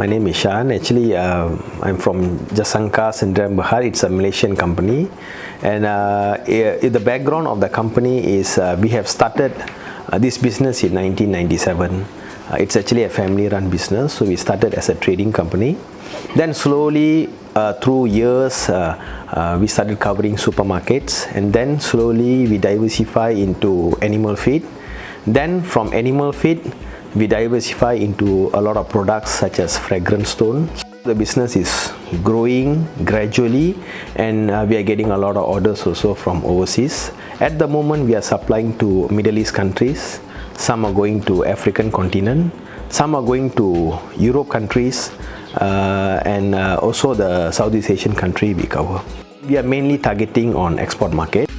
My name is Shan. Actually, I'm from Jasanga, Sdn Bhd. It's a Malaysian company, and the background of the company is we have started this business in 1997. It's actually a family-run business, so we started as a trading company. Then slowly, through years, we started covering supermarkets, and then slowly we diversify into animal feed. Then from animal feed, we diversify into a lot of products such as fragrance stone. The business is growing gradually, and we are getting a lot of orders also from overseas. At the moment, we are supplying to Middle East countries. Some are going to African continent. Some are going to Europe countries, and also the Southeast Asian country we cover. We are mainly targeting on export market.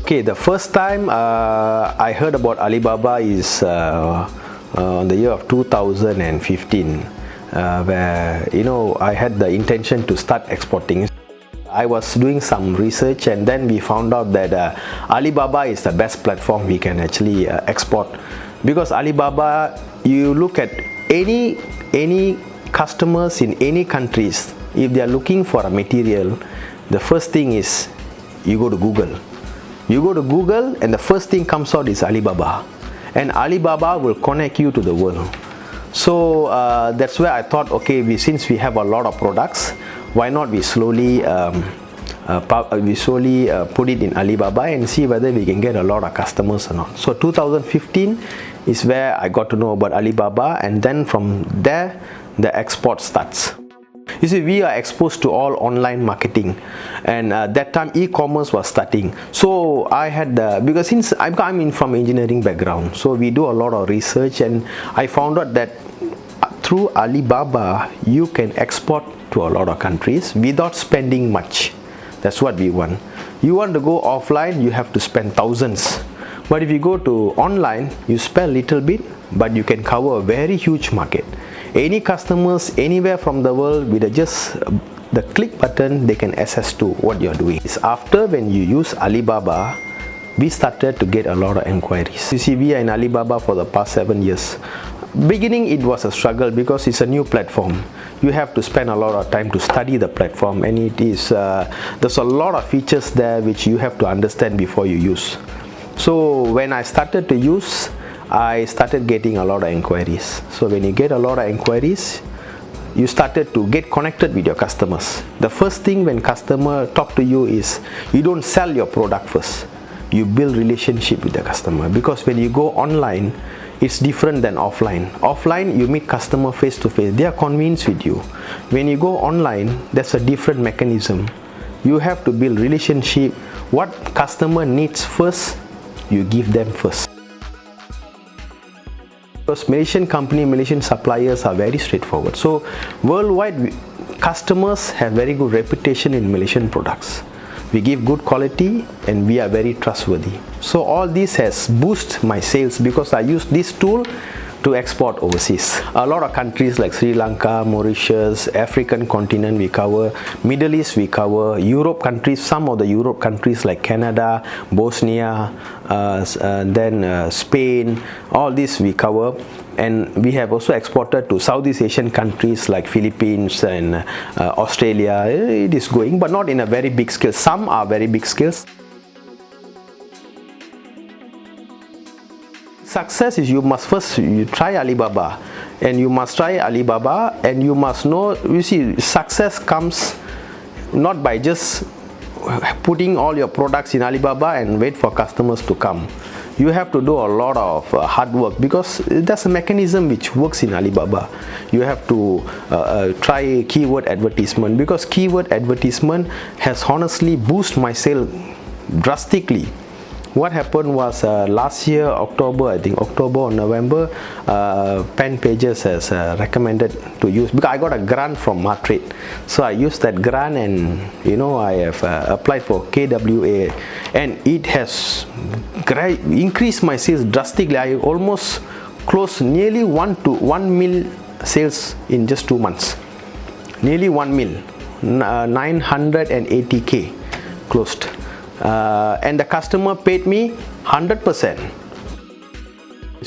Okay, the first time I heard about Alibaba is on the year of 2015, where I had the intention to start exporting. I was doing some research, and then we found out that Alibaba is the best platform we can actually export, because Alibaba, you look at any customers in any countries, if they are looking for a material, the first thing is you go to Google. You go to Google, and the first thing comes out is Alibaba, and Alibaba will connect you to the world. So that's where I thought, okay, since we have a lot of products, why not we slowly put it in Alibaba and see whether we can get a lot of customers or not. So 2015 is where I got to know about Alibaba, and then from there the export starts. You see, we are exposed to all online marketing, and that time e-commerce was starting. So I had because since I'm from engineering background, so we do a lot of research, and I found out that through Alibaba you can export to a lot of countries without spending much. That's what we want. You want to go offline, you have to spend thousands. But if you go to online, you spend little bit, but you can cover a very huge market. Any customers anywhere from the world, with just the click button, they can access to what you're doing. It's after when you use Alibaba, we started to get a lot of inquiries. You see, we are in Alibaba for the past 7 years. Beginning, it was a struggle because it's a new platform. You have to spend a lot of time to study the platform, and it is there's a lot of features there which you have to understand before you use. So when I started to use, I started getting a lot of inquiries. So when you get a lot of inquiries, you started to get connected with your customers. The first thing when customer talk to you is, you don't sell your product first. You build relationship with the customer, because when you go online, it's different than offline. Offline, you meet customer face to face. They are convinced with you. When you go online, that's a different mechanism. You have to build relationship. What customer needs first, you give them first. Because Malaysian company, Malaysian suppliers are very straightforward. So worldwide, customers have very good reputation in Malaysian products. We give good quality, and we are very trustworthy. So all this has boosted my sales, because I use this tool to export overseas. A lot of countries like Sri Lanka, Mauritius, African continent we cover, Middle East we cover, Europe countries, some of the Europe countries like Canada, Bosnia, then Spain, all this we cover. And we have also exported to Southeast Asian countries like Philippines and Australia. It is going, but not in a very big scale. Some are very big scales. Success is, you must first try Alibaba, and you must try Alibaba, and you must know, you see, success comes not by just putting all your products in Alibaba and wait for customers to come. You have to do a lot of hard work, because that's a mechanism which works in Alibaba. You have to try keyword advertisement, because keyword advertisement has honestly boosted my sale drastically. What happened was last year, October, I think October or November, Pen Pages has recommended to use, because I got a grant from Matrade. So I used that grant, and I have applied for KWA, and it has increased my sales drastically. I almost closed nearly 1 mil sales in just 2 months. Nearly 1 mil, 980K closed. And the customer paid me 100%.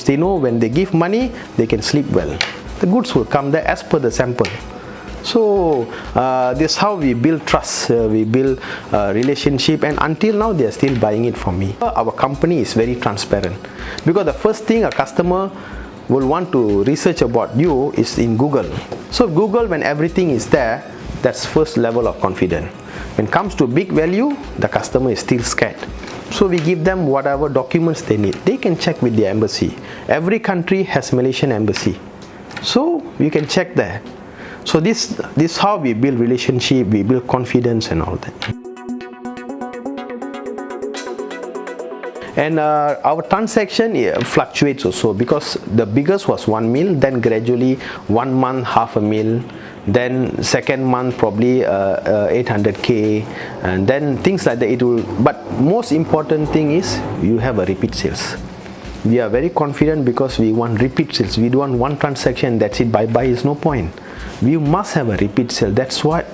They know when they give money, they can sleep well. The goods will come there as per the sample. So this is how we build trust, we build relationship, and until now they are still buying it from me. Our company is very transparent, because the first thing a customer will want to research about you is in Google. So Google, when everything is there, that's first level of confidence. When it comes to big value, the customer is still scared. So we give them whatever documents they need. They can check with the embassy. Every country has Malaysian embassy, so you can check there. So this how we build relationship, we build confidence and all that. And our transaction fluctuates also, because the biggest was 1 mil, then gradually 1 month half a mil, then second month probably 800k, and then things like that. It will. But most important thing is you have a repeat sales. We are very confident because we want repeat sales. We don't want one transaction, that's it, bye bye, is no point. We must have a repeat sale. That's what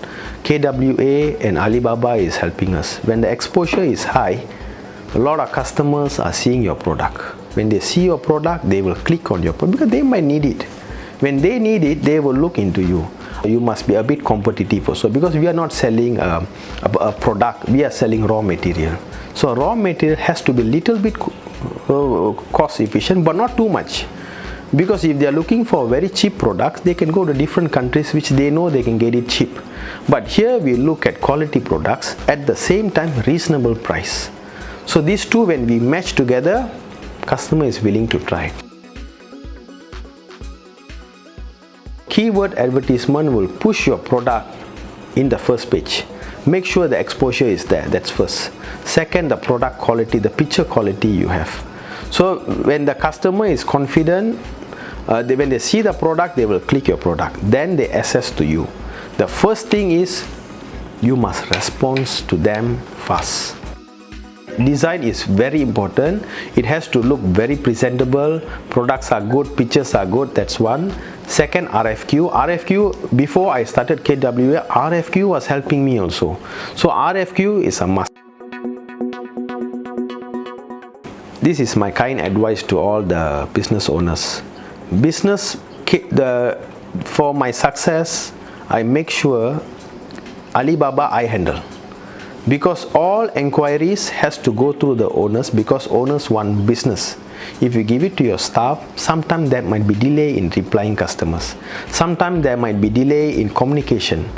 KWA and Alibaba is helping us. When the exposure is high, a lot of customers are seeing your product. When they see your product, they will click on your product because they might need it. When they need it, they will look into you. You must be a bit competitive also, because we are not selling a product, we are selling raw material. So raw material has to be little bit cost efficient, but not too much. Because if they are looking for very cheap products, they can go to different countries which they know they can get it cheap. But here we look at quality products, at the same time reasonable price. So these two, when we match together, customer is willing to try. Keyword advertisement will push your product in the first page. Make sure the exposure is there, that's first. Second, the product quality, the picture quality you have. So when the customer is confident, when they see the product, they will click your product. Then they access to you. The first thing is you must respond to them fast. Design is very important. It has to look very presentable. Products are good, pictures are good, that's one. Second, RFQ, before I started KWA, RFQ was helping me also. So RFQ is a must. This is my kind advice to all the business owners. For my success, I make sure Alibaba I handle. Because all inquiries has to go through the owners, because owners want business. If you give it to your staff, sometimes there might be delay in replying customers. Sometimes there might be delay in communication.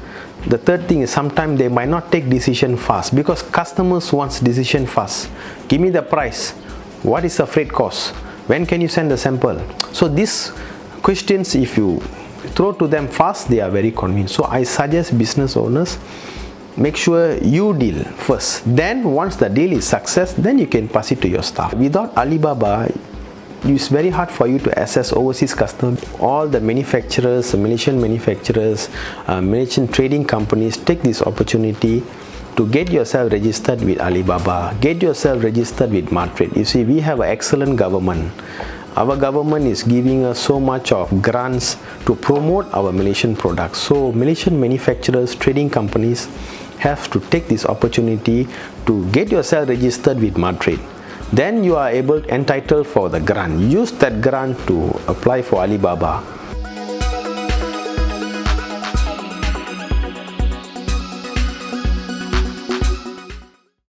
The third thing is sometimes they might not take decision fast, because customers want decision fast. Give me the price. What is the freight cost? When can you send the sample? So these questions, if you throw to them fast, they are very convinced. So I suggest business owners, make sure you deal first. Then once the deal is success, then you can pass it to your staff. Without Alibaba, it's very hard for you to access overseas customers. All the manufacturers, Malaysian manufacturers, Malaysian trading companies take this opportunity to get yourself registered with Alibaba, get yourself registered with Martrade. You see, we have an excellent government. Our government is giving us so much of grants to promote our Malaysian products. So Malaysian manufacturers, trading companies have to take this opportunity to get yourself registered with Martrade. Then you are entitled for the grant. Use that grant to apply for Alibaba.